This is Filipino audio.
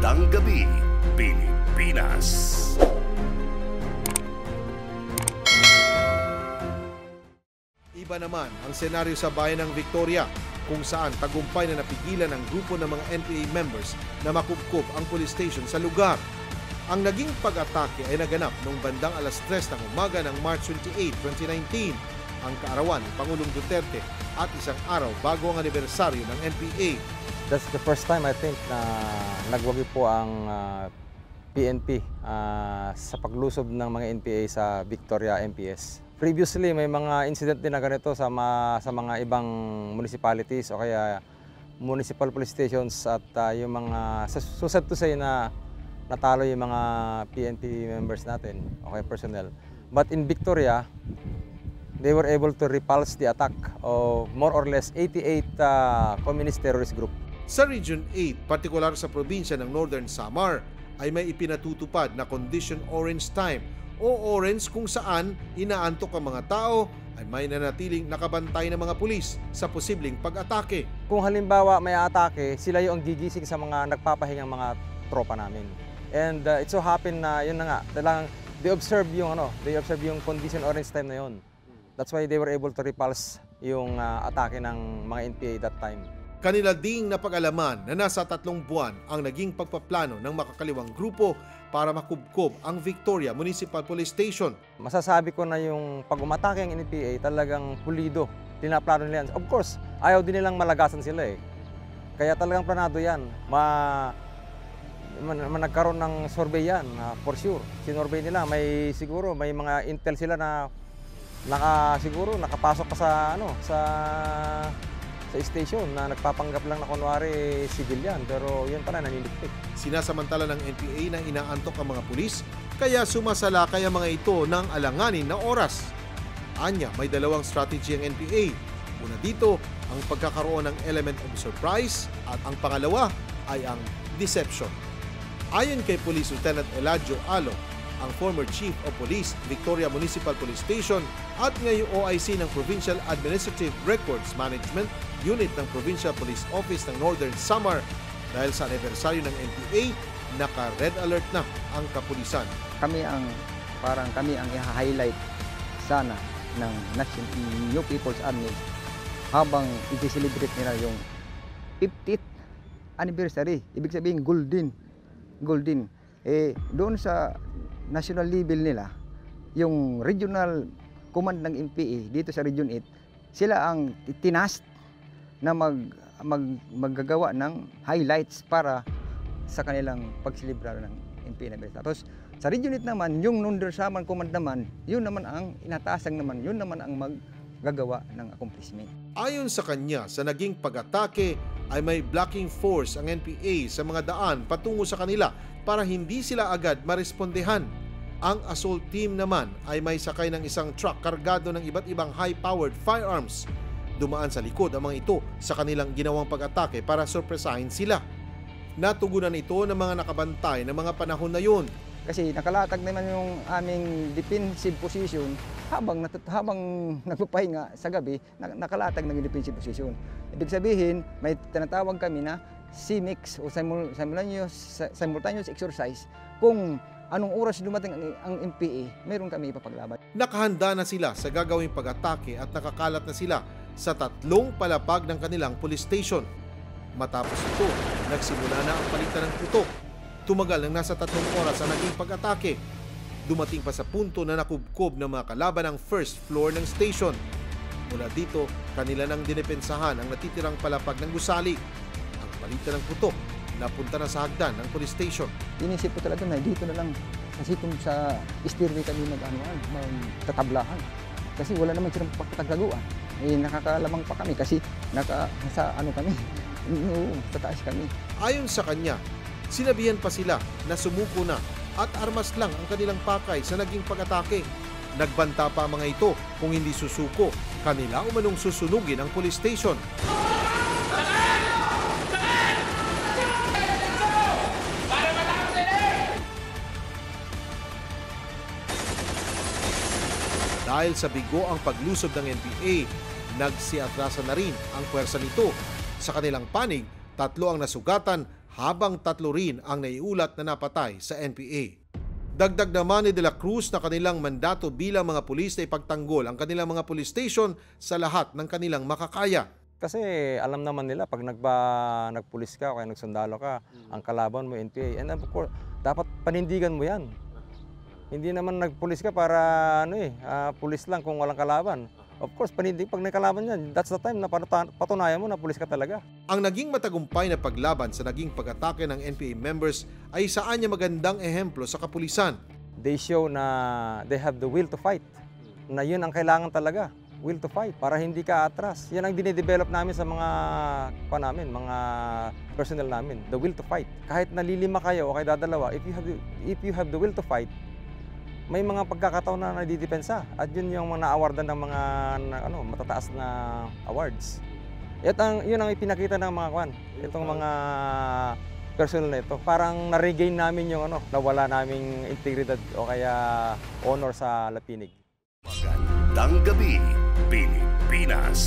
Magandang gabi, Pilipinas. Iba naman ang senaryo sa bayan ng Victoria, kung saan tagumpay na napigilan ng grupo ng mga NPA members na makubkob ang police station sa lugar. Ang naging pag-atake ay naganap noong bandang alas 3 ng umaga ng March 28, 2019, ang kaarawan ni Pangulong Duterte at isang araw bago ang anibersaryo ng NPA. That's the first time I think na nagwagi po ang PNP sa paglusob ng mga NPA sa Victoria MPS. Previously, may mga incident din na ganito sa mga ibang municipalities o kaya municipal police stations at yung mga, so sad to say na natalo yung mga PNP members natin o kaya personnel. But in Victoria, they were able to repulse the attack of more or less 88 communist terrorist group. Sa Region 8, partikular sa probinsya ng Northern Samar, ay may ipinatutupad na Condition Orange Time o orange kung saan inaantok ang mga tao ay may nanatiling nakabantay ng mga pulis sa posibleng pag-atake. Kung halimbawa may atake, sila yung gigising sa mga nagpapahingang mga tropa namin. And it so happened na yun na nga, they observe yung Condition Orange Time na yun. That's why they were able to repulse yung atake ng mga NPA that time. Kanila ding napag-alaman na nasa 3 buwan ang naging pagpaplano ng makakaliwang grupo para makubkob ang Victoria Municipal Police Station. Masasabi ko na yung pag-umatake ang NPA talagang pulido. Tinaplano nila yan. Of course, ayaw din nilang malagasan sila eh. Kaya talagang planado yan. Nagkaroon ng survey yan, for sure. Sinorvey nila, siguro may mga intel sila na nakapasok pa sa station na nagpapanggap lang na kunwari civilian, pero yun pala naniligpit. Sinasamantala ng NPA na inaantok ang mga pulis, kaya sumasalakay ang mga ito ng alanganin na oras. Anya, may dalawang strategy ang NPA. Una dito, ang pagkakaroon ng element of surprise at ang pangalawa ay ang deception. Ayon kay Police Lieutenant Eladio Alo, ang former Chief of Police, Victoria Municipal Police Station at ngayong OIC ng Provincial Administrative Records Management Unit ng Provincial Police Office ng Northern Samar, dahil sa anibersaryo ng NPA, naka-red alert na ang kapulisan. Kami ang i-highlight sana ng New People's Army habang i-celebrate nila yung 50th anniversary. Ibig sabihin golden. Doon sa national level nila, yung regional command ng NPA dito sa Region 8, sila ang tinask na maggagawa ng highlights para sa kanilang pagsilibrar ng NPA na. Tapos sa Region 8 naman, yung Northern Samar Command naman, yun naman ang inatasang naman, yun naman ang maggagawa ng accomplishment. Ayon sa kanya, sa naging pag-atake ay may blocking force ang NPA sa mga daan patungo sa kanila para hindi sila agad marespondehan. Ang assault team naman ay may sakay ng isang truck kargado ng iba't ibang high-powered firearms. Dumaan sa likod ang mga ito sa kanilang ginawang pag-atake para sorpresahin sila. Natugunan ito ng mga nakabantay ng mga panahon na yun. Kasi nakalatag naman yung aming defensive position habang nagpapahinga sa gabi, nakalatag ng defensive position. Ibig sabihin, may tinatawag kami na CMEX o simultaneous exercise. Kung anong oras dumating ang NPA, meron kami ipapaglaban. Nakahanda na sila sa gagawing pag-atake at nakakalat na sila sa 3 palapag ng kanilang police station. Matapos ito, nagsimula na ang palitan ng putok. Tumagal ng nasa 3 oras ang naging pag-atake. Dumating pa sa punto na nakubkob ng mga kalaban ang first floor ng station. Mula dito, kanila nang dinepensahan ang natitirang palapag ng gusali. Ang palitan ng putok, napunta na sa hagdan ng police station. Inisip ko talaga na dito na lang, kasi kung sa stairway kami magtatablahan. Kasi wala naman silang pagkataglaguan. Nakakalamang pa kami kasi sa taas kami. Ayon sa kanya, sinabihan pa sila na sumuko na at armas lang ang kanilang pakay sa naging pag-atake. Nagbanta pa ang mga ito, kung hindi susuko, kanila umanong susunugin ang police station. Dahil sa bigo ang paglusob ng NPA, nagsiatrasan na rin ang puwersa nito. Sa kanilang panig, 3 ang nasugatan habang 3 rin ang naiulat na napatay sa NPA. Dagdag naman ni De la Cruz na kanilang mandato bilang mga pulis na ipagtanggol ang kanilang mga police station sa lahat ng kanilang makakaya. Kasi alam naman nila pag nagpulis ka o kaya nagsundalo ka, ang kalaban mo NPA. And of course, dapat panindigan mo yan. Hindi naman nagpulis ka para pulis lang kung walang kalaban. Of course, pag nagkalaban yan, that's the time na patunayan mo na pulis ka talaga. Ang naging matagumpay na paglaban sa naging pag-atake ng NPA members ay saan niya magandang ehemplo sa kapulisan. They show na they have the will to fight. Na yun ang kailangan talaga, will to fight, para hindi ka atras. Yan ang dinidevelop namin sa mga personnel namin, the will to fight. Kahit nalilima kayo o kayo dadalawa, if you have the will to fight, may mga pagkakataon na nadidepensa at yun yung mga na-awardan ng mga matataas na awards. Yun ang ipinakita ng mga itong mga personnel na ito. Parang na-regain namin yung nawala naming integridad o kaya honor sa Lapinig. Magandang gabi, Pilipinas.